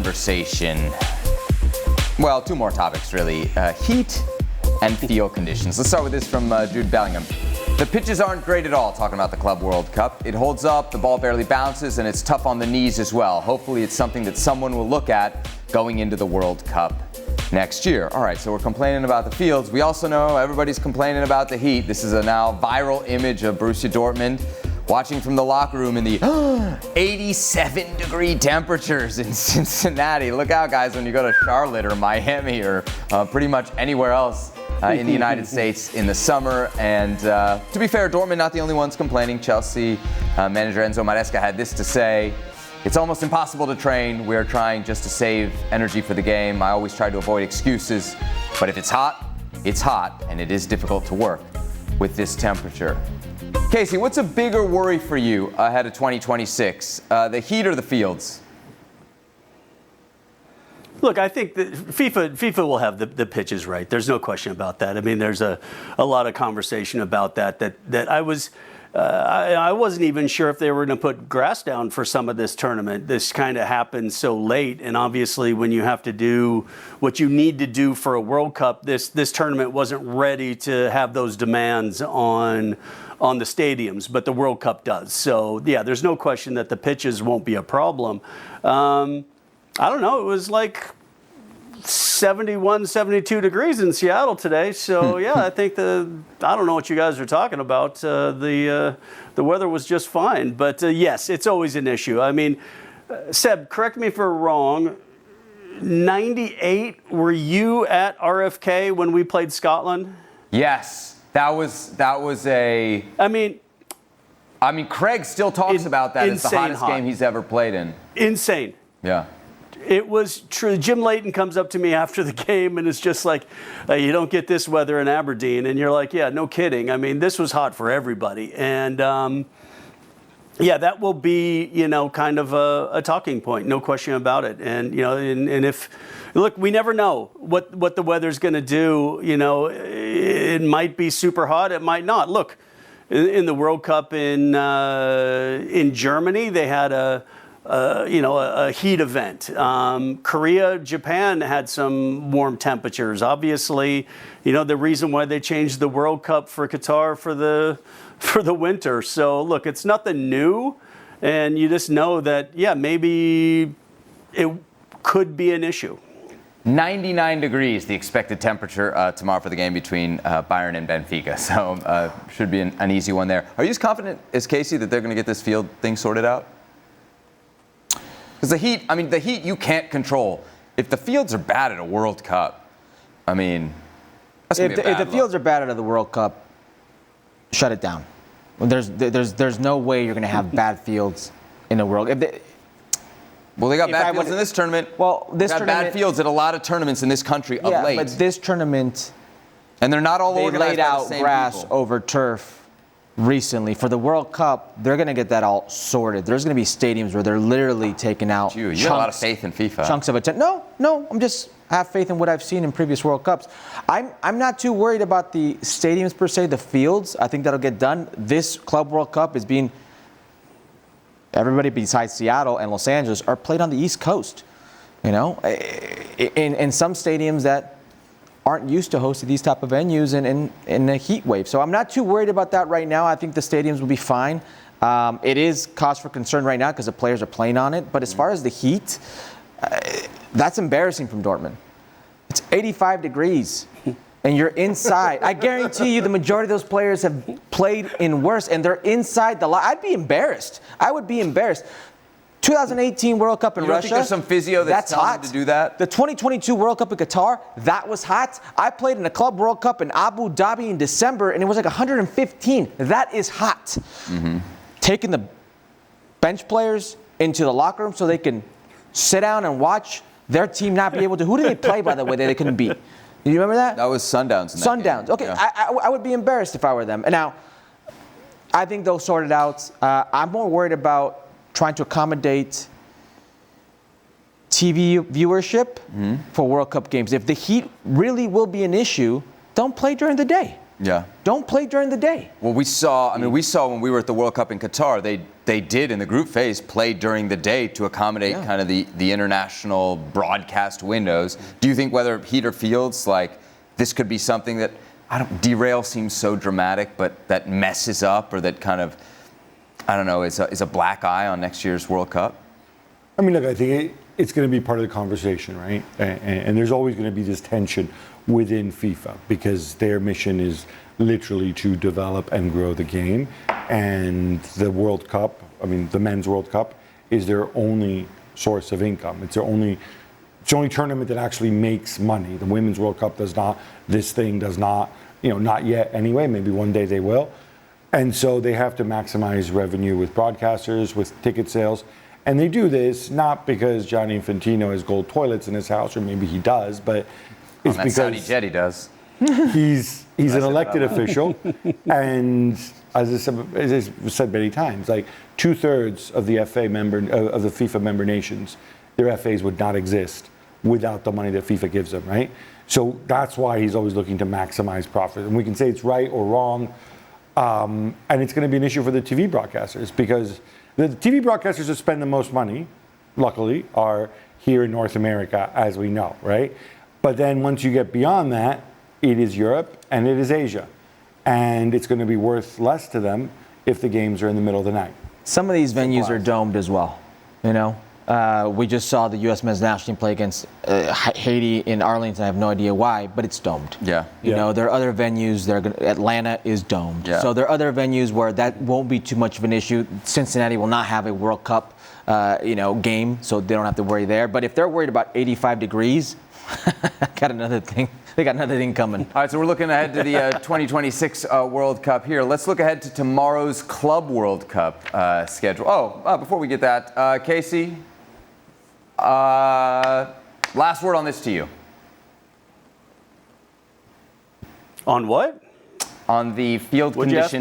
conversation. Well, two more topics, really. Heat and field conditions. Let's start with this from Jude Bellingham. The pitches aren't great at all, talking about the Club World Cup. It holds up, the ball barely bounces, and it's tough on the knees as well. Hopefully it's something that someone will look at going into the World Cup next year. All right, so we're complaining about the fields. We also know everybody's complaining about the heat. This is a now viral image of Borussia Dortmund watching from the locker room in the 87-degree temperatures in Cincinnati. Look out, guys, when you go to Charlotte or Miami or pretty much anywhere else in the United States in the summer. And to be fair, Dortmund not the only ones complaining. Chelsea manager Enzo Maresca had this to say: "It's almost impossible to train. We are trying just to save energy for the game. I always try to avoid excuses, but if it's hot, and it is difficult to work with this temperature." Casey, what's a bigger worry for you ahead of 2026, the heat or the fields? Look, I think that FIFA will have the pitches right. There's no question about that. I mean, there's a lot of conversation about that I wasn't even sure if they were going to put grass down for some of this tournament. This kind of happened so late, and obviously when you have to do what you need to do for a World Cup, this tournament wasn't ready to have those demands on the stadiums, but the World Cup does. So, yeah, there's no question that the pitches won't be a problem. I don't know, it was like 71, 72 degrees in Seattle today. So, yeah, I think I don't know what you guys are talking about. The weather was just fine. But, yes, it's always an issue. I mean, Seb, correct me if we're wrong. 98, were you at RFK when we played Scotland? Yes, that was a... I mean, Craig still talks about that as the hottest game he's ever played in. Insane. Yeah. It was true. Jim Layton comes up to me after the game and is just like, you don't get this weather in Aberdeen. And you're like, yeah, no kidding. I mean, this was hot for everybody. And, yeah, that will be, kind of a talking point. No question about it. And, and if, look, we never know what the weather's going to do. It might be super hot. It might not. Look, in the World Cup in Germany, they had a heat event. Korea, Japan had some warm temperatures. Obviously, the reason why they changed the World Cup for Qatar for the winter. So look, it's nothing new, and you just know that, yeah, maybe it could be an issue. 99 degrees, the expected temperature tomorrow for the game between Bayern and Benfica. So should be an easy one there. Are you as confident as Casey that they're going to get this field thing sorted out? Because the heat you can't control. If the fields are bad at a World Cup, that's going to be a bad If the fields are bad at the World Cup, shut it down. There's no way you're going to have bad fields in the World. They got bad fields in this tournament. Well, this tournament, bad fields at a lot of tournaments in this country of late. But this tournament, and they're not all they organized laid out by the same grass people. over turf recently. For the World Cup, they're going to get that all sorted. There's going to be stadiums where they're literally taking out you have a lot of faith in FIFA. Chunks of it. No, I have faith in what I've seen in previous World Cups. I'm not too worried about the stadiums per se, the fields. I think that'll get done. This Club World Cup is being, everybody besides Seattle and Los Angeles are played on the East Coast. In some stadiums that aren't used to hosting these type of venues in a heat wave. So I'm not too worried about that right now. I think the stadiums will be fine. It is cause for concern right now because the players are playing on it. But as far as the heat, that's embarrassing from Dortmund. It's 85 degrees and you're inside. I guarantee you the majority of those players have played in worse and they're inside the I'd be embarrassed. I would be embarrassed. 2018 World Cup in Russia. You don't think there's some physio that's telling hot them to do that? The 2022 World Cup in Qatar, that was hot. I played in a Club World Cup in Abu Dhabi in December, and it was like 115. That is hot. Mm-hmm. Taking the bench players into the locker room so they can sit down and watch their team not be able to. Who did they play, by the way, that they couldn't beat? Do you remember that? That was Sundowns. Sundowns. Okay, yeah. I would be embarrassed if I were them. And now, I think they'll sort it out. I'm more worried about trying to accommodate TV viewership for World Cup games. If the heat really will be an issue, don't play during the day. Yeah. Don't play during the day. Well, we saw when we were at the World Cup in Qatar, they did in the group phase play during the day to accommodate kind of the international broadcast windows. Do you think whether heater fields, like this could be something that, derail seems so dramatic, but that messes up or that kind of, I don't know, is a black eye on next year's World Cup? I mean, look, I think it's going to be part of the conversation, right? And there's always going to be this tension within FIFA because their mission is literally to develop and grow the game. And the World Cup, I mean, the Men's World Cup is their only source of income. It's the only tournament that actually makes money. The Women's World Cup does not. This thing does not, not yet anyway. Maybe one day they will. And so they have to maximize revenue with broadcasters, with ticket sales. And they do this not because Gianni Infantino has gold toilets in his house, or maybe he does, but it's because Saudi jet he does. He's an elected official, and as I said many times, like 2/3 of the of the FIFA member nations, their FAs would not exist without the money that FIFA gives them, right? So that's why he's always looking to maximize profit. And we can say it's right or wrong, and it's going to be an issue for the TV broadcasters because the TV broadcasters that spend the most money, luckily, are here in North America, as we know, right? But then once you get beyond that, it is Europe and it is Asia. And it's going to be worth less to them if the games are in the middle of the night. Some of these venues are domed as well, We just saw the U.S. men's national team play against Haiti in Arlington. I have no idea why, but it's domed. Yeah. You know, there are other venues. Atlanta is domed. Yeah. So there are other venues where that won't be too much of an issue. Cincinnati will not have a World Cup, game, so they don't have to worry there. But if they're worried about 85 degrees, got another thing. They got another thing coming. All right, so we're looking ahead to the 2026 World Cup here. Let's look ahead to tomorrow's Club World Cup schedule. Before we get that, Casey, last word on this to you. On what? On the field What'd you ask conditions. me?